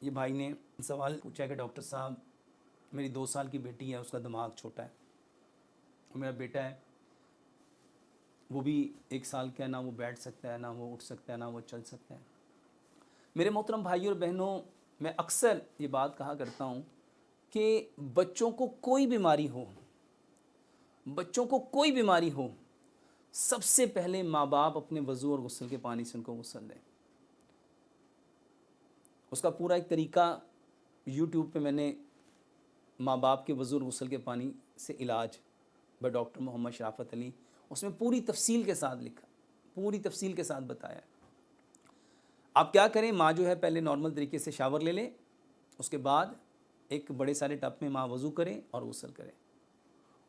ये भाई ने सवाल पूछा कि डॉक्टर साहब मेरी 2 साल की बेटी है, उसका दिमाग छोटा है, और मेरा बेटा है वो भी 1 साल का है, ना वो बैठ सकता है, ना वो उठ सकता है, ना वो चल सकता है। मेरे मोहतरम भाइयों और बहनों, मैं अक्सर ये बात कहा करता हूँ कि बच्चों को कोई बीमारी हो, बच्चों को कोई बीमारी हो, सबसे पहले माँ बाप अपने वज़ू और गुस्ल के पानी से उनको गुस्ल दें। उसका पूरा एक तरीका यूट्यूब पे मैंने माँ बाप के वज़ू और गुस्ल के पानी से इलाज बाय डॉक्टर मोहम्मद शराफत अली, उसमें पूरी तफसील के साथ लिखा, पूरी तफसील के साथ बताया। आप क्या करें, माँ जो है पहले नॉर्मल तरीके से शावर ले ले, उसके बाद एक बड़े सारे टब में माँ वज़ू करें और गुस्ल करें।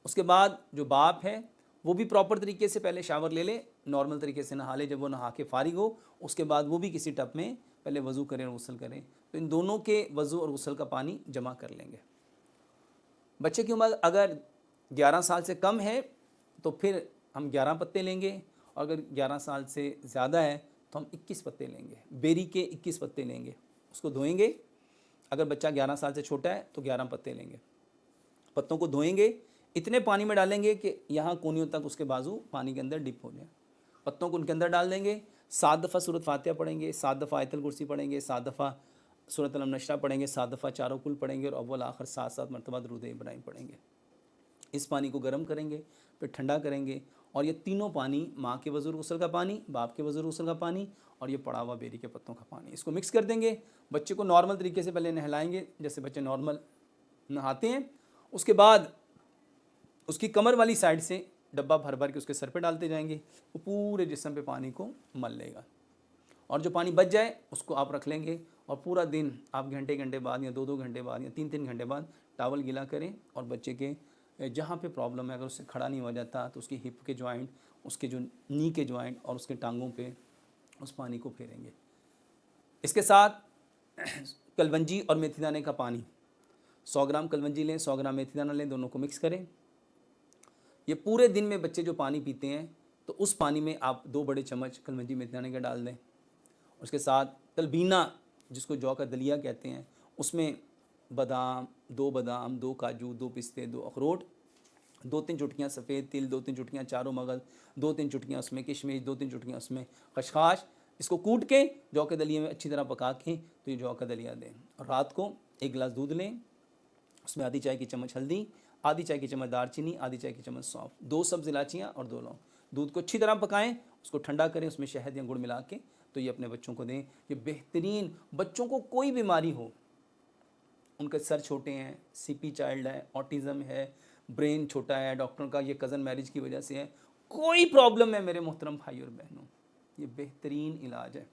उसके बाद जो बाप है वो भी प्रॉपर तरीके से पहले शावर ले ले, नॉर्मल तरीके से नहा ले। जब वो नहा के फारिग हो, उसके बाद वो भी किसी टब में पहले वज़ू करें और गुस्ल करें। तो इन दोनों के वज़ू और गुस्ल का पानी जमा कर लेंगे। बच्चे की उम्र अगर 11 साल से कम है तो फिर हम 11 पत्ते लेंगे, और अगर 11 साल से ज़्यादा है तो हम 21 पत्ते लेंगे, बेरी के 21 पत्ते लेंगे। उसको धोएंगे, अगर बच्चा 11 साल से छोटा है तो 11 पत्ते लेंगे। पत्तों को धोएंगे, इतने पानी में डालेंगे कि यहाँ कोनियों तक उसके बाजू पानी के अंदर डिप हो जाए। पत्तों को उनके अंदर डाल देंगे, 7 दफ़ा सूरत फातिहा पढ़ेंगे, 7 दफ़ा आयतुल कुर्सी पढ़ेंगे, 7 दफ़ा सूरत अल नशरा पढ़ेंगे, 7 दफ़ा चारों कुल पढ़ेंगे, और अव्वल आखिर 7 मरतबा दुरूद इब्राहिम पढ़ेंगे। इस पानी को गर्म करेंगे, फिर ठंडा करेंगे, और ये तीनों पानी, माँ के वज़ू गुस्ल का पानी, बाप के वज़ू गुस्ल का पानी, और ये पड़ा हुआ बेरी के पत्तों का पानी, इसको मिक्स कर देंगे। बच्चे को नॉर्मल तरीके से पहले नहलाएंगे, जैसे बच्चे नॉर्मल नहाते हैं। उसके बाद उसकी कमर वाली साइड से डब्बा भर भर के उसके सर पे डालते जाएंगे, वो पूरे जिस्म पे पानी को मल लेगा, और जो पानी बच जाए उसको आप रख लेंगे। और पूरा दिन आप घंटे घंटे बाद या 2-2 घंटे बाद या 3-3 घंटे बाद टावल गीला करें, और बच्चे के जहाँ पे प्रॉब्लम है, अगर उससे खड़ा नहीं हो जाता तो उसकी हिप के जॉइंट, उसके जो नी के जॉइंट और उसके टांगों पे उस पानी को फेरेंगे। इसके साथ कलवंजी और मेथी दाने का पानी, 100 ग्राम कलवंजी लें, 100 ग्राम मेथी दाना लें, दोनों को मिक्स करें। ये पूरे दिन में बच्चे जो पानी पीते हैं तो उस पानी में आप 2 बड़े चम्मच कलवंजी मेथी दाने के डाल दें। उसके साथ तलबीना, जिसको जौ का दलिया कहते हैं, उसमें बादाम, 2 बादाम, 2 काजू, 2 पिस्ते, 2 अखरोट, 2-3 चुटकियाँ सफ़ेद तिल, 2-3 चुटकियाँ चारों मगज़, 2-3 चुटकियाँ उसमें किशमिश, 2-3 चुटकियाँ उसमें खशखाश, इसको कूट के जौ के दलिए में अच्छी तरह पका के तो ये जौ का दलिया दें। और रात को 1 गिलास दूध लें, उसमें आधी चाय की चम्मच हल्दी, आधी चाय की चम्मच दालचीनी, आधी चाय की चम्मच सौंफ, 2 सब्ज़ इलायचियाँ और 2 लौंग। दूध को अच्छी तरह पकाएं, उसको ठंडा करें, उसमें शहद या गुड़ मिला के तो ये अपने बच्चों को दें। ये बेहतरीन, बच्चों को कोई बीमारी हो, उनके सर छोटे हैं, सीपी चाइल्ड है, ऑटिज़म है, ब्रेन छोटा है, डॉक्टरों का ये कज़न मैरिज की वजह से है, कोई प्रॉब्लम है मेरे मोहतरम भाई और बहनों, ये बेहतरीन इलाज है।